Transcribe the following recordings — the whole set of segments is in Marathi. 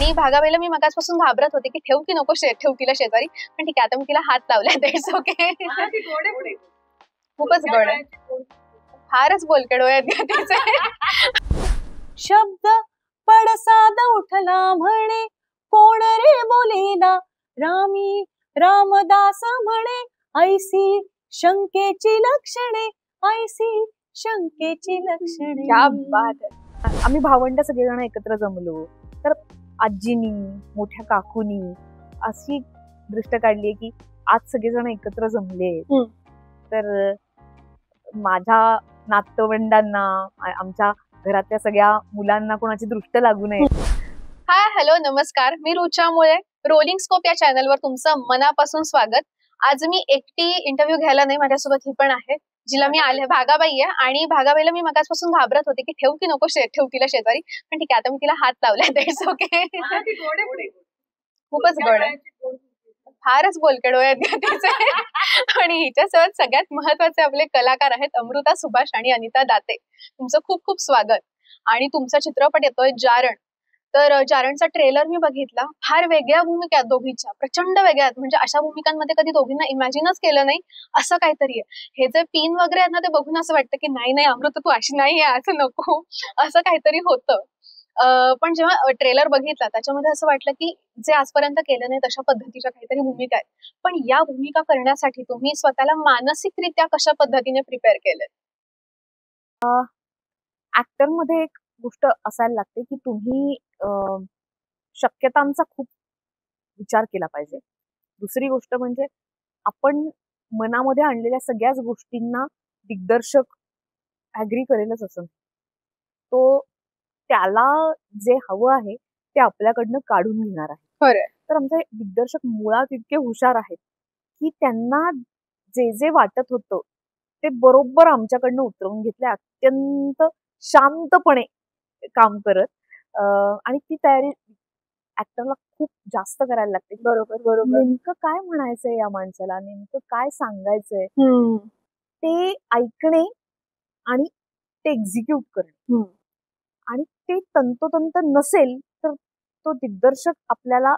आणि भागाबाईला मी मगाचपासून घाबरत होते की ठेवू की नको ठेवू तिला शेजारी, पण ठीक आहे आता मी तिला हात लावलाय. That's okay. खूपच गोड आहे, फारच बोलके डोळे आहेत तिचे. शब्द पडसाद उठला म्हणे, कोण रे बोलेला रामी रामदास म्हणे, ऐसी शंकेची लक्षणे, ऐसी शंकेची लक्षणे. क्या बात आहे. आम्ही भावंड सगळेजण एकत्र जमलो, तर आजीनी मोठ्या काकूनी अशी दृष्ट काढली की आज सगळेजण एकत्र जमले, तर माझ्या नातवंडांना, आमच्या घरातल्या सगळ्या मुलांना कोणाची दृष्ट लागू नये. हाय, हॅलो, नमस्कार. मी रुचा मुळे. रोलिंग स्कोप या चॅनलवर तुमचं मनापासून स्वागत. आज मी एकटी इंटरव्ह्यू घ्यायला नाही, माझ्यासोबत ही पण आहे, जिला मी आले, भागाबाई आहे. आणि भागाबाईला मी मगाचपासून घाबरत होते की ठेवू की नको ठेवू तिला शेजारी, पण ठीक आहे आता मी तिला हात लावलाय. That's okay. खूपच गोड आहे, फारच बोलके डोळे आहेत तिचे. आणि हिच्यासोबत सगळ्यात महत्वाचे आपले कलाकार आहेत अमृता सुभाष आणि अनिता दाते. तुमचं खूप खूप स्वागत. आणि तुमचा चित्रपट येतोय जारण. तर जारणचा ट्रेलर मी बघितला. फार वेगळ्या भूमिका आहेत दोघींच्या, प्रचंड वेगळ्या आहेत. म्हणजे अशा भूमिकांमध्ये कधी दोघींना इमॅजिनच केलं नाही असं काहीतरी आहे. हे जे पिन वगैरे आहेत ना, ते बघून असं वाटतं की नाही नाही अमृता तू अशी नाही आहे, असं नको, असं काहीतरी होतं. पण जेव्हा ट्रेलर बघितला त्याच्यामध्ये असं वाटलं की जे आजपर्यंत केलं नाही तशा पद्धतीच्या काहीतरी भूमिका आहेत. पण या भूमिका करण्यासाठी तुम्ही स्वतःला मानसिकरित्या कशा पद्धतीने प्रिपेअर केले? ऍक्टर मध्ये एक गोष्ट असायला लागते की तुम्ही शक्यतांचा खूप विचार केला पाहिजे. दुसरी गोष्ट म्हणजे आपण मनामध्ये आणलेल्या सगळ्याच गोष्टींना दिग्दर्शक ऍग्री करेलच असं. तो त्याला जे हवं आहे ते आपल्याकडनं काढून घेणार आहे. खरं. तर आमचे दिग्दर्शक मुळात इतके हुशार आहेत की त्यांना जे जे वाटत होतं ते बरोबर आमच्याकडनं उतरवून घेतले, अत्यंत शांतपणे काम करत. आणि ती तयारी ऍक्टरला खूप जास्त करायला लागते. बरोबर बरोबर. नेमकं काय म्हणायचंय या माणसाला, नेमकं काय सांगायचंय ते ऐकणे आणि ते एक्झिक्यूट करणे. आणि ते तंतोतंत नसेल तर तो दिग्दर्शक आपल्याला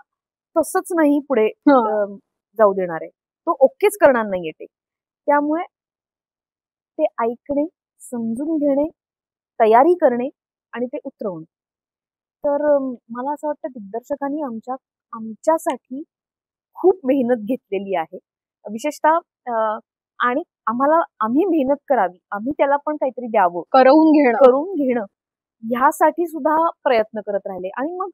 तसंच नाही पुढे जाऊ देणार आहे, तो ओकेच करणार नाहीये ते. त्यामुळे ते ऐकणे, समजून घेणे, तयारी करणे आणि ते उतरवणे. तर मला असं वाटतं दिग्दर्शकांनी आमच्यासाठी खूप मेहनत घेतलेली आहे, विशेषतः. आणि आम्ही मेहनत करावी, आम्ही त्याला पण काहीतरी द्यावं, करून घेणं ह्यासाठी सुद्धा प्रयत्न करत राहिले. आणि मग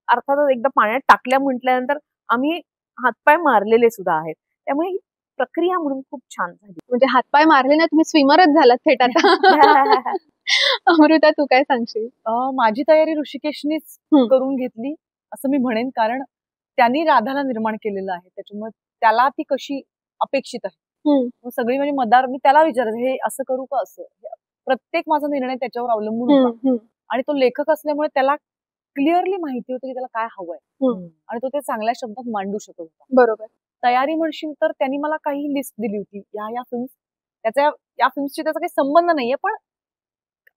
अर्थातच एकदा पाण्यात टाकल्या म्हटल्यानंतर आम्ही हातपाय मारलेले सुद्धा आहेत. त्यामुळे ही प्रक्रिया म्हणून खूप छान झाली. म्हणजे हातपाय मारले ना, तुम्ही स्विमरच झालात थेट आता. अमृता तू काय सांगशील? माझी तयारी ऋषिकेशनीच करून घेतली असं मी म्हणेन, कारण त्यांनी राधाला निर्माण केलेलं आहे, त्याच्यामुळे त्याला ती कशी अपेक्षित आहे. सगळी म्हणजे मदार मी त्याला विचारते हे असं करू का असं. प्रत्येक माझा निर्णय त्याच्यावर अवलंबून होता. आणि तो लेखक असल्यामुळे त्याला क्लिअरली माहिती होतं की त्याला काय हवंय आणि तो ते चांगल्या शब्दात मांडू शकत होता. बरोबर. तयारी म्हणशील तर त्यांनी मला काही लिस्ट दिली होती, या फिल्म्स, या फिल्म्सची त्याचा काही संबंध नाहीये, पण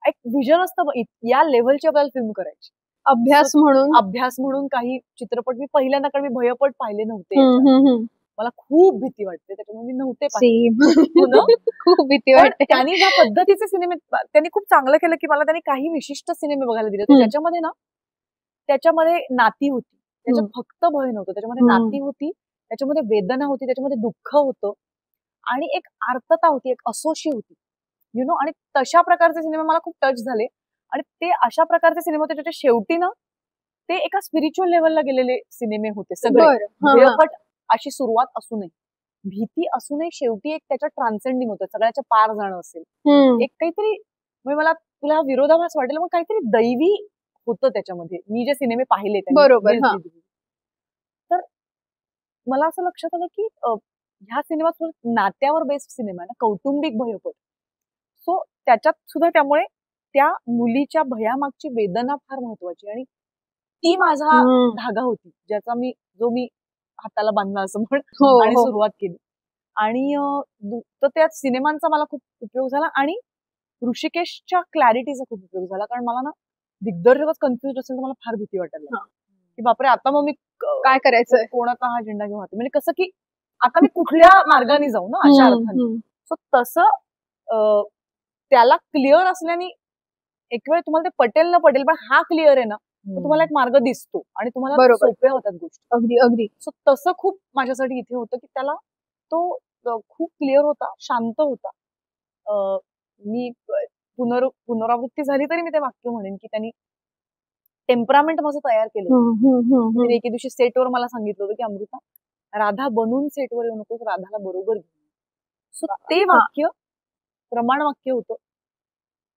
एक विजन असतं या लेव्हलची आपल्याला फिल्म करायची. अभ्यास म्हणून काही चित्रपट मी पहिल्यांदा, कारण मी भयपट पाहिले नव्हते, मला खूप भीती वाटते त्याच्यामुळे मी नव्हते पाहिले. खूप भीती वाटते. त्यांनी ज्या पद्धतीचे सिनेमे त्यांनी खूप चांगलं केलं की मला त्यांनी काही विशिष्ट सिनेमे बघायला दिले त्याच्यामध्ये नाती होती, त्याच्यात फक्त भय नव्हतं, त्याच्यामध्ये नाती होती, त्याच्यामध्ये वेदना होती, त्याच्यामध्ये दुःख होतं आणि एक आर्तता होती, एक असोशी होती, आणि तशा प्रकारचे सिनेमे मला खूप टच झाले. आणि ते अशा प्रकारचे सिनेमे होते ज्याच्या शेवटी ना ते एका स्पिरिच्युअल लेवलला गेलेले सिनेमे होते सगळे. भयपट अशी सुरुवात असू नये, भीती असू नये, शेवटी एक त्याच्या ट्रान्सेंडिंग होतं, सगळ्याच्या पार जाणं असेल, एक काहीतरी. म्हणजे मला तुला विरोधाभास वाटेल पण काहीतरी दैवी होतं त्याच्यामध्ये, मी जे सिनेमे पाहिले. बरोबर. तर मला असं लक्षात आलं की ह्या सिनेमात नात्यावर बेस्ड सिनेमा आहे ना, कौटुंबिक भयपट. सो त्याच्यात सुद्धा त्यामुळे त्या मुलीच्या भयामागची वेदना फार महत्वाची आणि ती माझा धागा होती, जो मी हाताला बांधला असं म्हणून आणि सुरुवात केली. आणि तर त्या सिनेमांचा मला खूप उपयोग झाला आणि ऋषिकेशच्या क्लॅरिटीचा खूप उपयोग झाला, कारण मला ना दिग्दर्शकच कन्फ्युज असेल तर मला फार भीती वाटायला. की बापरे आता मग मी काय करायचं, कोणाचा हा झेंडा घेऊन हाती, म्हणजे कसं की आता मी कुठल्या मार्गाने जाऊ ना अशा अर्थाने. सो तसं त्याला क्लिअर असल्याने एक वेळ तुम्हाला ते पटेल न पटेल पण हा क्लिअर आहे ना, तर तुम्हाला एक मार्ग दिसतो आणि तुम्हाला सोप्या होतात गोष्टी. अगदी अगदी. सो तसं खूप माझ्यासाठी इथे होतं की त्याला तो खूप क्लिअर होता, शांत होता. मी पुनरावृत्ती झाली तरी मी ते वाक्य म्हणेन की त्यांनी टेम्परामेंट माझं तयार केलं. त्याने एके दिवशी सेटवर मला सांगितलं होतं की अमृता, राधा बनून सेटवर येऊ नकोस, राधाला बरोबर घेऊन. सो ते वाक्य प्रमाण वाक्य होतं.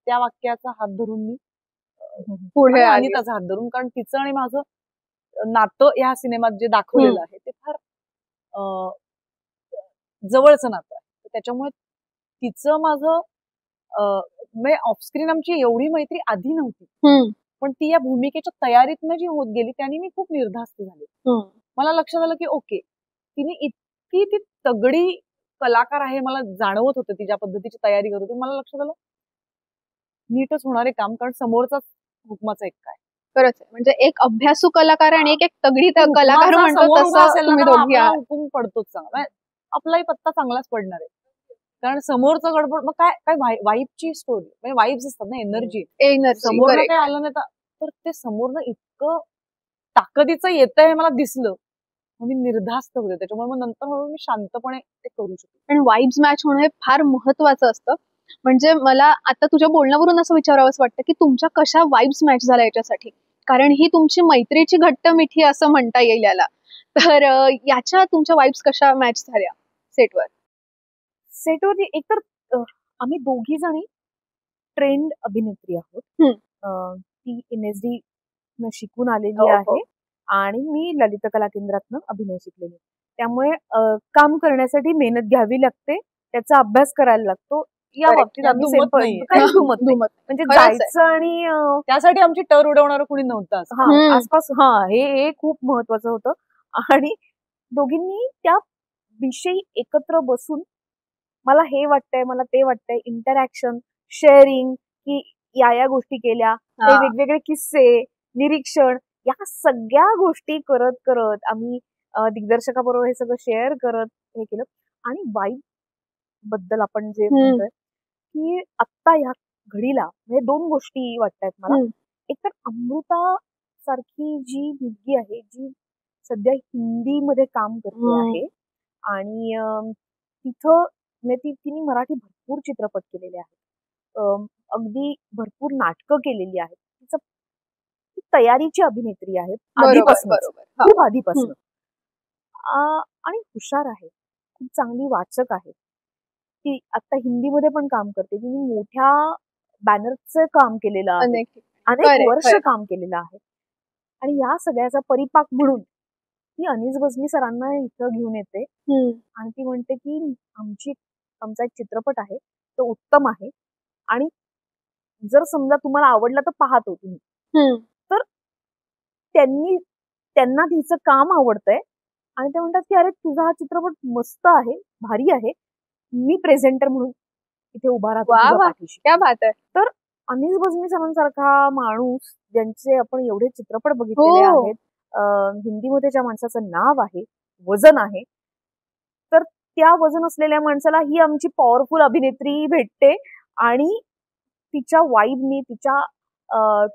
त्या वाक्याचा हात धरून मी पुढे अनिताचा हात धरून, कारण तिचं आणि माझं नातं या सिनेमात जे दाखवलेलं आहे ते फार जवळचं नातं आहे. त्याच्यामुळे तिचं माझं म्हणजे ऑफस्क्रीन आमची एवढी मैत्री आधी नव्हती, पण ती या भूमिकेच्या तयारीतनं जी होत गेली त्याने मी खूप निर्धास्त झाले. मला लक्षात आलं की ओके, तिने इतकी ती तगडी कलाकार आहे मला जाणवत होतं, ती ज्या पद्धतीची तयारी करत होती. मला लक्षात आलं नीटच होणारे काम, कारण समोरचा हुकमाचा एक काय. खरंच आहे, म्हणजे एक अभ्यासू कलाकार आणि एक तगडी कलाकार म्हणतो तसं तुम्ही दोघी हुकूम पडतोच चांगला, आपलाही पत्ता चांगलाच पडणार आहे. कारण समोरचं गडबड मग काय वाईबची स्टोरी, म्हणजे वाईब्स असतात ना, एनर्जी. समोरनं काही आलं नाही तर ते समोरनं इतकं ताकदीचं येतंय हे मला दिसलं, मी निर्धास्त होते. त्याच्यामुळे मग नंतर हळूहळू मी शांतपणे ते करू शकते. आणि वाईब्स मॅच होणं हे फार महत्वाचं असतं. म्हणजे मला आता तुझ्या बोलण्यावरून असं विचारावंच वाटतं की तुमच्या कशा वाईब्स मॅच झाल्या याच्यासाठी, कारण ही तुमची मैत्रीची घट्ट मिठी असं म्हणता येईल याला. तर याच्या तुमच्या वाईब्स कशा मॅच झाल्या सेटवर? सेटवरती एकतर आम्ही दोघी जणी ट्रेंड अभिनेत्री आहोत. ती NSD न शिकून आलेली आहे आणि मी ललित कला केंद्रातनं अभिनय शिकलेली. त्यामुळे काम करण्यासाठी मेहनत घ्यावी लागते, त्याचा अभ्यास करायला लागतो. या बाबतीत आम्ही काहीच दुमत नाही. म्हणजे जायचं आणि त्यासाठी आमची टर उडवणारं कुणी नव्हतं आसपास. हे खूप महत्वाचं होतं. आणि दोघींनी त्या विषयी एकत्र बसून मला हे वाटतंय, मला ते वाटतंय, इंटरॅक्शन, शेअरिंग, की या गोष्टी केल्या, ते वेगवेगळे किस्से, निरीक्षण, या सगळ्या गोष्टी करत करत आम्ही दिग्दर्शकाबरोबर हे सगळं शेअर करत हे केलं. आणि वाईब बद्दल आपण जे म्हणतोय की आत्ता ह्या घडीला म्हणजे दोन गोष्टी वाटतायत मला. एक तर अमृता सारखी जी मुलगी आहे, जी सध्या हिंदीमध्ये काम करते आहे आणि तिथं तिने मराठी भरपूर चित्रपट केलेले आहेत, अगदी भरपूर नाटकं केलेली आहेत. तिचं तयारीची अभिनेत्री आहे आधीपासून, खूप आधीपासून. आणि हुशार आहे, खूप चांगली वाचक आहे. ती आता हिंदीमध्ये पण काम करते. तिने मोठ्या बॅनरचं काम केलेलं आहे, अनेक वर्ष काम केलेलं आहे. आणि या सगळ्याचा परिपाक म्हणून ती अनीस बज्मी सरांना इथं घेऊन येते आणि ती म्हणते की आमचा एक चित्रपट आहे, तो उत्तम आहे आणि जर समजा तुम्हाला आवडला तर पाहतो तुम्ही. तर त्यांना तिचं काम आवडतंय आणि ते म्हणतात की अरे तुझा हा चित्रपट मस्त आहे, भारी आहे, मी प्रेझेंटर म्हणून इथे उभा राहतो पाठीशी. क्या बात आहे. तर अनीस बज्मी सरांसारखा माणूस, ज्यांचे आपण एवढे चित्रपट बघितलेले आहेत, हिंदीमध्ये ज्या माणसाचं नाव आहे, वजन आहे, तर त्या वजन असलेल्या माणसाला ही आमची पॉवरफुल अभिनेत्री भेटते आणि तिच्या वाईबनी, तिच्या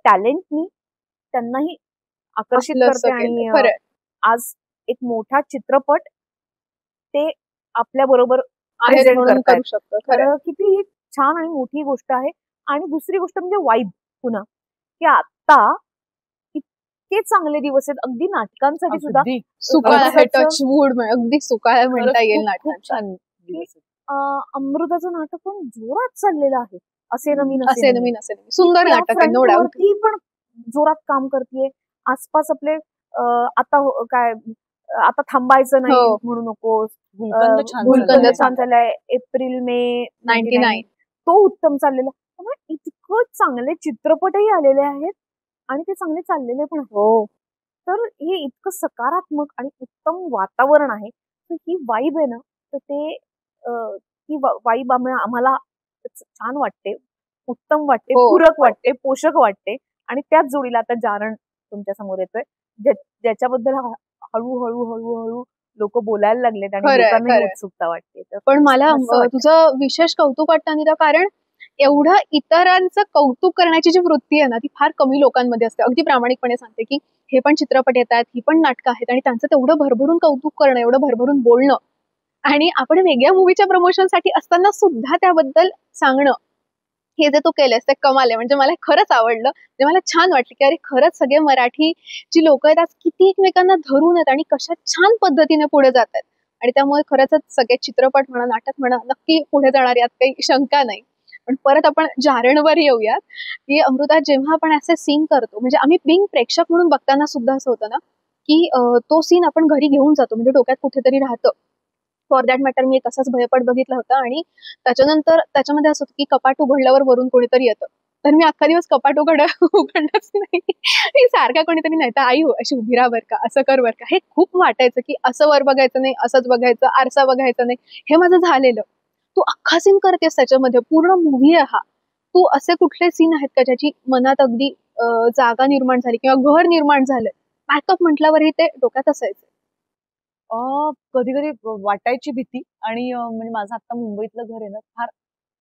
टॅलेंटनी त्यांनाही आकर्षित करते. आणि आज एक मोठा चित्रपट ते आपल्या बरोबर प्रेझेंट करू शकतो. खरं किती छान आणि मोठी गोष्ट आहे. आणि दुसरी गोष्ट म्हणजे वाईब, पुन्हा की आता इतके चांगले दिवस आहेत, अगदी नाटकांसाठी सुद्धा. सुकाळ आहे, टच वूड, अगदी सुकाळ म्हणता येईल नाटकांसाठी. अमृताचं नाटक पण जोरात चाललेलं आहे. असे नवीन सुंदर नाटक आहे, ती पण जोरात काम करते. आसपास आपले आता थांबायचं नाही म्हणू नकोस, गुलकंद छान झालाय, एप्रिल मे 99 तो उत्तम चाललेला. त्यामुळे इतकं चांगले चित्रपटही आलेले आहेत आणि ते चांगले चाललेले पण. तर हे इतकं सकारात्मक आणि उत्तम वातावरण आहे. ही वाईब आहे ना, तर ते ही वाईब आम्हाला छान वाटते, उत्तम वाटते, पूरक वाटते, पोषक वाटते. आणि त्याच जोडीला आता जारण तुमच्या समोर येतोय, ज्याच्याबद्दल हळूहळू हळूहळू लोक बोलायला लागलेत आणि खरंय, लोकांनाही खरंय. उत्सुकता वाटते. तर पण मला मस्त वाटतं. तुझं विशेष कौतुक वाटतं अनिता, कारण एवढं इतरांचं कौतुक करण्याची जी वृत्ती आहे ना ती फार कमी लोकांमध्ये असते. अगदी प्रामाणिकपणे सांगते की हे पण चित्रपट येत आहेत, ही पण नाटकं आहेत आणि त्यांचं तेवढं भरभरून कौतुक करणं, एवढं भरभरून बोलणं आणि आपण वेगळ्या मूवीच्या प्रमोशनसाठी असताना सुद्धा त्याबद्दल सांगणं, हे जे तू केलंस ते कमाल आहे. म्हणजे मला हे खरंच आवडलं. म्हणजे मला छान वाटलं की अरे खरंच सगळे मराठी जी लोक आहेत आज किती एकमेकांना धरून आहेत आणि कशा छान पद्धतीने पुढे जात आहेत. आणि त्यामुळे खरंच सगळे चित्रपट म्हणा, नाटक म्हणा, नक्की पुढे जाणार यात काही शंका नाही. पण परत आपण जारणवर येऊयात की अमृता, जेव्हा आपण असे सीन करतो, म्हणजे आम्ही बिंग प्रेक्षक म्हणून बघताना सुद्धा असं होतं ना की तो सीन आपण घरी घेऊन जातो, म्हणजे डोक्यात कुठेतरी राहतं. फॉर दॅट मॅटर मी एक असाच भयपट बघितला होता आणि त्याच्यानंतर त्याच्यामध्ये असं होतं की कपाट उघडल्यावर वरून कोणीतरी येतं. तर मी अख्खा दिवस कपाट उघडलंच नाही. मी सारखा कोणीतरी नाही तर आई हो अशी उभी राहा बरं का, असं कर बरं का. हे खूप वाटायचं की असं वर बघायचं नाही, असंच बघायचं, आरसा बघायचा नाही. हे माझं झालेलं. तू अख्खा सीन करतेस त्याच्यामध्ये, पूर्ण मूव्ही आहे हा. तू असे कुठले सीन आहेत का ज्याची मनात अगदी जागा निर्माण झाली किंवा घर निर्माण झालं, बॅकअप म्हटल्यावरही ते डोक्यात असायचं? कधी कधी वाटायची भीती आणि म्हणजे माझं आता मुंबईतलं घर आहे ना, फार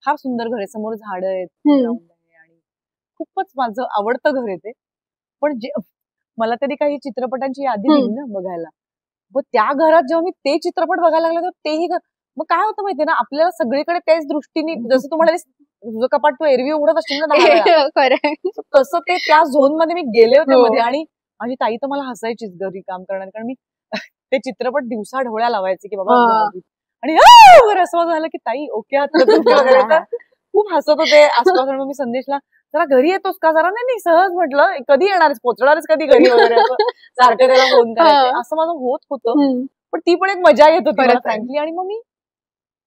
फार सुंदर घर आहे. समोर झाडं आहेत, ground आहे आणि खूपच माझं आवडतं घर आहे ते. पण जे मला तरी काही चित्रपटांची यादी दिली ना बघायला, मग त्या घरात जेव्हा मी ते चित्रपट बघायला लागले तर तेही मग काय होतं माहितीये ना, आपल्याला सगळीकडे त्याच दृष्टीने, जसं तू म्हणालीस तुझं कपाट तू एरवी उघडत असशील ना 10 वेळा, खरंय. तसं ते त्या झोन मध्ये मी गेले होते हो. मध्ये. आणि माझी ताई तर मला हसायचीच घरी काम करणार, कारण मी ते चित्रपट दिवसा ढवळ्या लावायचे की बाबा हा. जाऊ दे. आणि वगैरे असं झालं की ताई ओके आहात का तुम्ही वगैरे. तर खूप हसत होते आसपास. मग मी संदेशला जरा घरी येतोस का, जरा नाही नाही सहज म्हटलं कधी येणारच, पोहोचणारच कधी घरी वगैरे, असं सारखं त्याला फोन करायचे. हा. असं माझं होत होतं. पण ती पण एक मजा येत होती मला खरंच आहे. फ्रँकली. आणि मग मी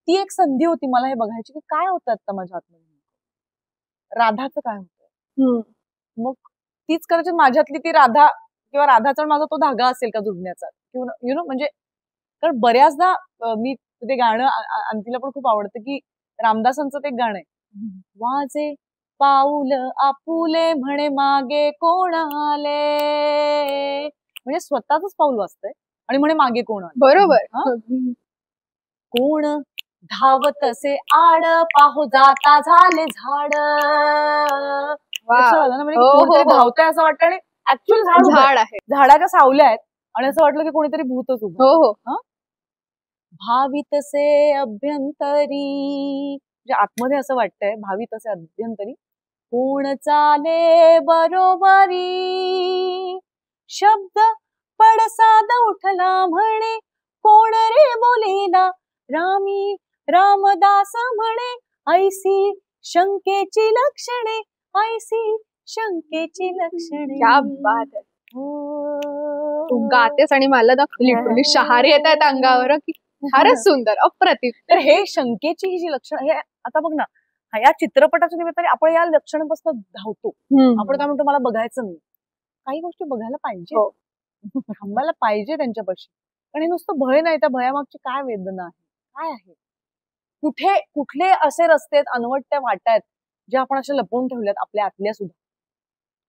ती एक संधी होती मला हे बघायची की काय होतं आता माझ्या आतमध्ये, राधाचं काय होतं. मग तीच कदाचित माझ्यातली ती राधा किंवा राधाचा माझा तो धागा असेल का जुडण्याचा, किंवा यु नो म्हणजे. कारण बऱ्याचदा मी ते गाणं अंतीला पण खूप आवडतं की रामदासांचं ते एक गाणं आहे, वाजे पाऊल आपुले म्हणे मागे कोण आले. म्हणजे स्वतःच पाऊल वाजतंय आणि म्हणे मागे कोण आले. बरोबर. कोण धावतसे आड पाहू जाता झाले झाड. लक्षात आलं ना, म्हणजे हो, हो, कोणतरी हो. धावतंय असं वाटतं आणि ऍक्च्युअली झाड उभं आहे. झाड आहे. झाडाच्या सावल्या आहेत आणि असं वाटलं की कोणीतरी भूतच उभं. हो हो. भावितसे अभ्यंतरी, म्हणजे आतमध्ये असं वाटतंय भावितसे अभ्यंतरी, कोण चाले बरोबरी. शब्द पडसाद उठला म्हणे कोण रे बोलेला, रामी रामदास म्हणे ऐसी शंकेची लक्षणे, ऐसी शंकेची लक्षणे. क्या बात आहे. तू गातेस आणि मला ना लिटरली शहारे येत आहेत अंगावर की फारच सुंदर, अप्रतिम. तर हे शंकेची ही जी लक्षणं, हे आता बघ ना, या चित्रपटाच्या निमित्ताने आपण या लक्षणांपासून धावतो. आपण काय म्हणतो, मला बघायचं नाही. काही गोष्टी बघायला पाहिजे, थांबायला पाहिजे त्यांच्यापाशी. पण हे नुसतं भय नाही, त्या भयामागची काय वेदना आहे, काय आहे, कुठे कुठले असे रस्ते आहेत, अनवटत्या वाटा आहेत, जे आपण अशा लपवून ठेवल्यात आपल्या आतल्या सुद्धा.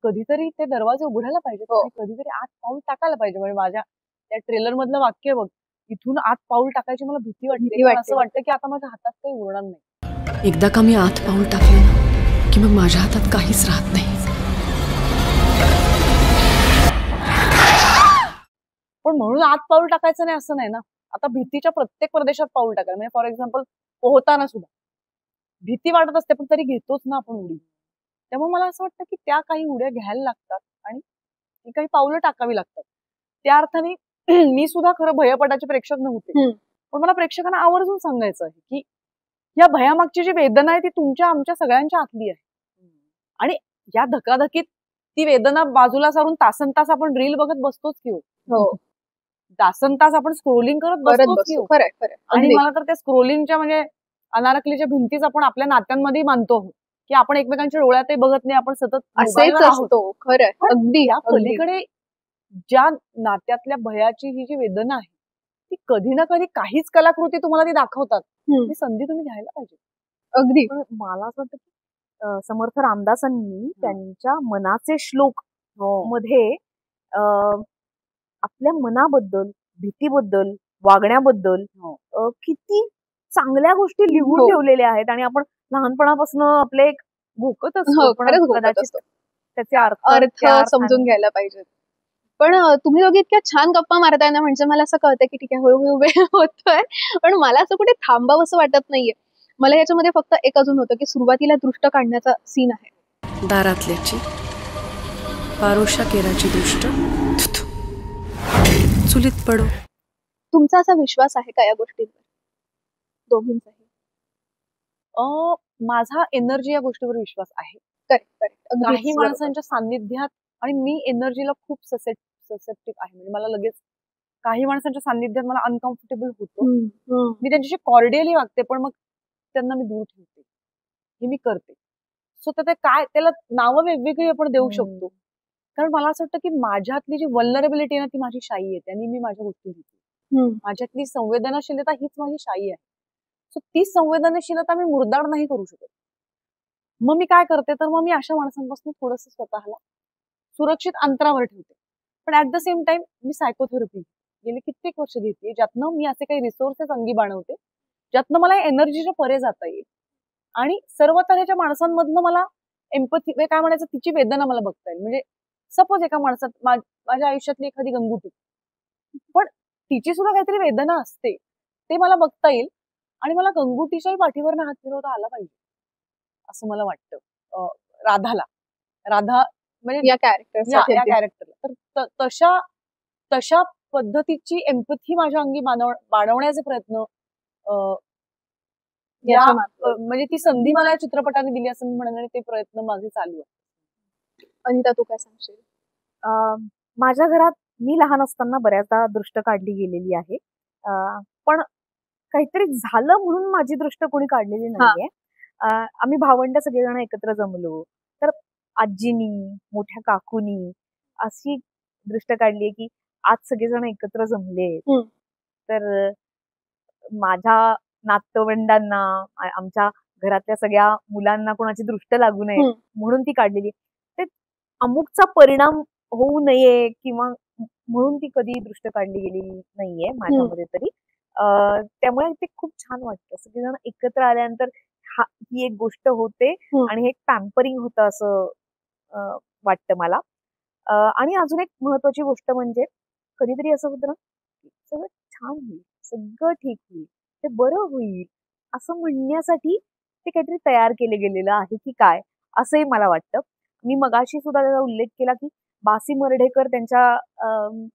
कधीतरी ते दरवाजे उघडायला पाहिजे आणि कधीतरी आत पाऊल टाकायला पाहिजे. म्हणजे माझ्या त्या ट्रेलर मधलं वाक्य बघ, इथून आत पाऊल टाकायची मला भीती वाटते. असं वाटतं की आता माझ्या हातात काही उरणार नाही. एकदा का मी आत पाऊल टाकले ना की मग माझ्या हातात काहीच राहत नाही. पण म्हणून आत पाऊल टाकायचं नाही असं नाही ना. आता भीतीच्या प्रत्येक प्रदेशात पाऊल टाकायला, म्हणजे फॉर एक्झाम्पल पोहताना सुद्धा भीती वाटत असते, पण तरी घेतोच ना आपण उडी. त्यामुळे मला असं वाटतं की त्या काही उड्या घ्यायला लागतात आणि ती काही पावलं टाकावी लागतात. त्या अर्थाने मी सुद्धा खरं भयपटाचे प्रेक्षक नव्हते, पण मला प्रेक्षकांना आवर्जून सांगायचं आहे की या भयामागची जी वेदना आहे ती तुमच्या आमच्या सगळ्यांच्या आतली आहे. आणि या धकाधकीत ती वेदना बाजूला सारून तासन तास आपण रील बघत बसतोच की हो, तासन तास आपण स्क्रोलिंग करत बसतोच की हो. आणि मला तर त्या स्क्रोलिंगच्या म्हणजे अनारकलीच्या भिंतीच आपण आपल्या नात्यांमध्ये मानतो की आपण एकमेकांच्या डोळ्यातही बघत नाही, आपण सतत असेच असतो. खरं अगदी. त्या पलीकडे ज्या नात्यातल्या भयाची ही जी वेदना आहे ती कधी ना कधी काहीच कलाकृती तुम्हाला ती दाखवतात. ही संधी तुम्ही घ्यायला पाहिजे. अगदी. मला असं वाटतं की समर्थ रामदासांनी त्यांच्या मनाचे श्लोक मध्ये आपल्या मनाबद्दल, भीतीबद्दल, वागण्याबद्दल किती चांगल्या गोष्टी लिहून हो. ठेवलेल्या आहेत आणि आपण लहानपणापासून आपले एक भोकत असतो, हो, पण खरंच भोगत कदाचित असतो. त्याचे अर्थ त्या अर्थाने समजून घ्यायला पाहिजे. पण तुम्ही दोघी इतक्या छान गप्पा मारताय ना, म्हणजे मला असं कळतंय की ठीक आहे, हळू-हळू वेळ होतोय. पण मला असं कुठे थांबावंसं वाटत नाहीये. मला याच्यामध्ये फक्त एक अजून होतं, की सुरुवातीला दृष्ट काढण्याचा सीन आहे. दारातल्याची पारोशा केराची दृष्ट चुलीत पडो. तुमचा असा विश्वास आहे का या गोष्टींवर? दोघींचाही? माझा एनर्जी या गोष्टीवर विश्वास आहे. Correct, correct. काही माणसांच्या सान्निध्यात आणि मी एनर्जीला खूप ससेप्टिव्ह आहे. म्हणजे मला लगेच काही माणसांच्या सान्निध्यात मला अनकम्फर्टेबल होतं. मी त्यांच्याशी कॉर्डियली वागते, पण मग त्यांना मी दूर ठेवते. हे मी करते. सो काय त्याला नावं वेगवेगळी आपण देऊ शकतो. कारण मला असं वाटतं की माझ्यातली जी वल्नरेबिलिटी आहे ना, ती माझी शाई आहे. त्यांनी मी माझ्या गोष्टी घेतली. माझ्यातली संवेदनशीलता हीच माझी शाई आहे. सो ती संवेदनशीलता मी मुरदाड नाही करू शकत. मग मी काय करते, तर मग मी अशा माणसांपासून थोडंसं स्वतःला सुरक्षित अंतरावर ठेवते. पण at the same time me psychotherapy गेली कित्येक वर्ष घेते, ज्यातनं मी असे काही रिसोर्सेस अंगी बाणवते, ज्यातनं मला एनर्जीच्या परे जाता येईल आणि सर्व तऱ्हेच्या माणसांमधनं मला एम्पथी काय म्हणायचं, तिची वेदना मला बघता येईल. म्हणजे सपोज एका माणसात माझ्या आयुष्यातली एखादी गंगुटी, पण तिची सुद्धा काहीतरी वेदना असते, ते मला बघता येईल आणि मला गंगुटीच्याही पाठीवरनं हात फिरवता आला पाहिजे असं मला वाटतं. राधा म्हणजे या या कॅरेक्टरसाठी. कॅरेक्टरला तर तशा पद्धतीची एम्पथी माझ्या अंगी बाणवण्याचे प्रयत्न म्हणजे ती संधी मला या चित्रपटाने दिली असं मी म्हणेन आणि ते प्रयत्न माझे चालू आहे. अनिता, तू काय सांगशील? माझ्या घरात मी लहान असताना बऱ्याचदा दृष्ट काढली गेलेली आहे. पण काहीतरी झालं म्हणून माझी दृष्ट कोणी काढलेली नाहीये. आम्ही भावंड सगळेजण एकत्र जमलो तर आजीनी, मोठ्या काकूनी अशी दृष्ट काढली की आज सगळेजण एकत्र जमले, तर माझ्या नातवंडांना, आमच्या घरातल्या सगळ्या मुलांना कोणाची दृष्ट लागू नये म्हणून ती काढलेली. ते अमुकचा परिणाम होऊ नये किंवा म्हणून ती कधी दृष्ट काढली गेलेली नाहीये माझ्यामध्ये तरी. त्यामुळे ते खूप छान वाटतं. सगळेजण एकत्र आल्यानंतर ही एक गोष्ट होते आणि हे एक पॅम्परिंग होतं असं वाटतं मला. आणि अजून एक महत्वाची गोष्ट म्हणजे कधीतरी असं होतं ना, सगळं छान होईल, सगळं ठीक होईल, ते बरं होईल असं म्हणण्यासाठी ते काहीतरी तयार केले गेलेलं आहे की काय असंही मला वाटतं. मी मगाशी सुद्धा त्याचा उल्लेख केला की बासी मर्ढेकर त्यांच्या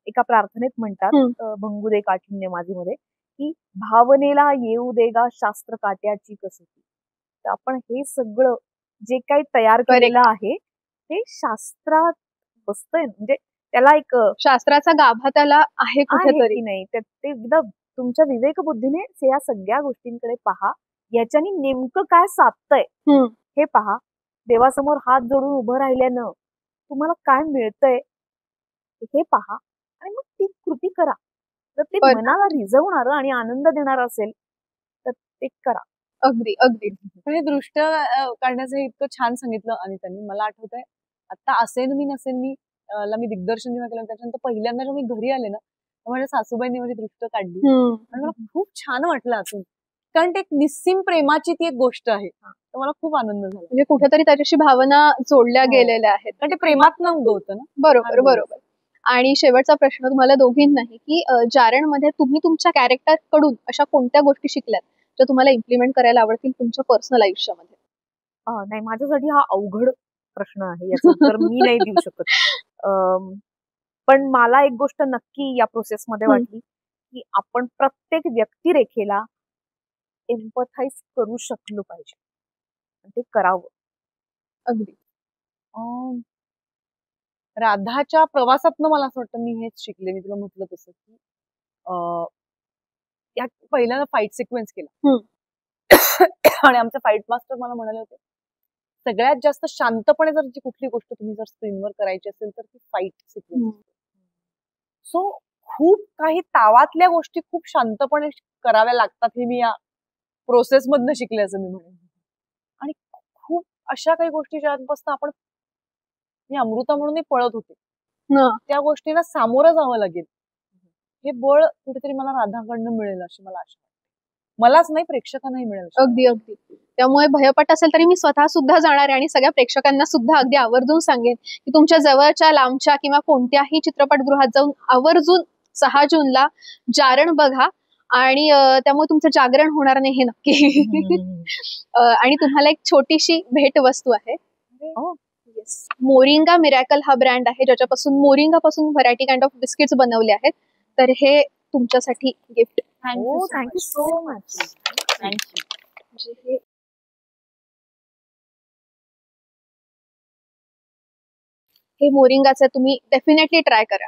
एका प्रार्थनेत म्हणतात, भंगुदे काठिण्य माझीमध्ये, की भावनेला येऊ देगा शास्त्र काट्याची कसोटी. तर आपण हे सगळं जे काही तयार केलेलं आहे ते शास्त्रात बसतंय, म्हणजे त्याला एक शास्त्राचा गाभा त्याला आहे कुठेतरी की नाही. ते एकदा तुमच्या विवेक बुद्धीने या सगळ्या गोष्टींकडे पहा, याच्यानी नेमकं काय साधतंय हे पहा. देवासमोर हात जोडून उभं राहिल्यानं तुम्हाला काय मिळतंय हे पहा आणि मग ती कृती करा. जर ते मनाला रिझवणारं आणि आनंद देणार असेल तर ते करा. अगदी अगदी. म्हणजे दृष्ट काढण्याचं इतकं छान सांगितलं अनितांनी. मला आठवतंय आता असेन मी नसेन मी ला मी दिग्दर्शन जेव्हा केलं त्याच्यानंतर पहिल्यांदा जेव्हा मी घरी आले ना, माझ्या सासूबाईंनी माझी दृष्ट काढली आणि मला खूप छान वाटलं असून, कारण ते एक निस्सीम प्रेमाची ती एक गोष्ट आहे. तर मला खूप आनंद झाला. म्हणजे कुठेतरी त्याच्याशी भावना जोडल्या गेलेल्या आहेत, कारण ते प्रेमात न उगवतं ना. बरोबर बरोबर. आणि शेवटचा प्रश्न तुम्हाला दोघींनाही, की जारणमध्ये तुम्ही तुमच्या कॅरेक्टर कडून अशा कोणत्या गोष्टी शिकल्यात ज्या तुम्हाला इम्प्लिमेंट करायला आवडतील तुमच्या पर्सनल आयुष्यामध्ये? नाही, माझ्यासाठी हा अवघड प्रश्न आहे, याचं उत्तर मी नाही देऊ शकत. पण मला एक गोष्ट नक्की या प्रोसेसमध्ये वाटली की आपण प्रत्येक व्यक्तिरेखेला एम्पथाइज करू शकलो पाहिजे, ते करावं. अगदी. राधाच्या प्रवासातनं मला असं वाटतं मी हेच शिकले. मी तुला म्हटलं तसं की या पहिल्यांदा फाईट सिक्वेन्स केला आणि आमचे फाईट मास्टर मला म्हणाले होते, सगळ्यात जास्त शांतपणे जर जी कुठली गोष्ट तुम्ही जर स्क्रीनवर करायची असेल तर ती फाईट सिक्वेन्स. सो खूप काही तावातल्या गोष्टी खूप शांतपणे कराव्या लागतात हे मी या प्रोसेस मधनं शिकले असं मी म्हणेन. आणि खूप अशा काही गोष्टी ज्यापासून आपण, मी अमृता म्हणून पळत होते, त्या गोष्टीला सामोरं जावं लागेल हे बळ कुठेतरी मला राधाकडनं मिळेल अशी मला आशा वाटते. मलाच नाही, प्रेक्षकांनाही मिळेल अशी अगदी अगदी. त्यामुळे भयपट असेल तरी मी स्वतः सुद्धा जाणार आहे आणि सगळ्या प्रेक्षकांना सुद्धा अगदी आवर्जून सांगेन की तुमच्या जवळच्या लांबच्या किंवा कोणत्याही चित्रपटगृहात जाऊन आवर्जून 6 जूनला जारण बघा आणि त्यामुळे तुमचं जागरण होणार नाही हे नक्की. आणि तुम्हाला एक छोटीशी भेटवस्तू आहे. हो. येस, मोरिंगा मिरॅकल हा ब्रँड आहे ज्याच्यापासून मोरिंगापासून व्हरायटी काइंड ऑफ बिस्किट्स बनवले आहेत. तर हे तुमच्यासाठी gift. Thank you so much. Thank you. हे मोरिंगाचं तुम्ही डेफिनेटली ट्राय करा.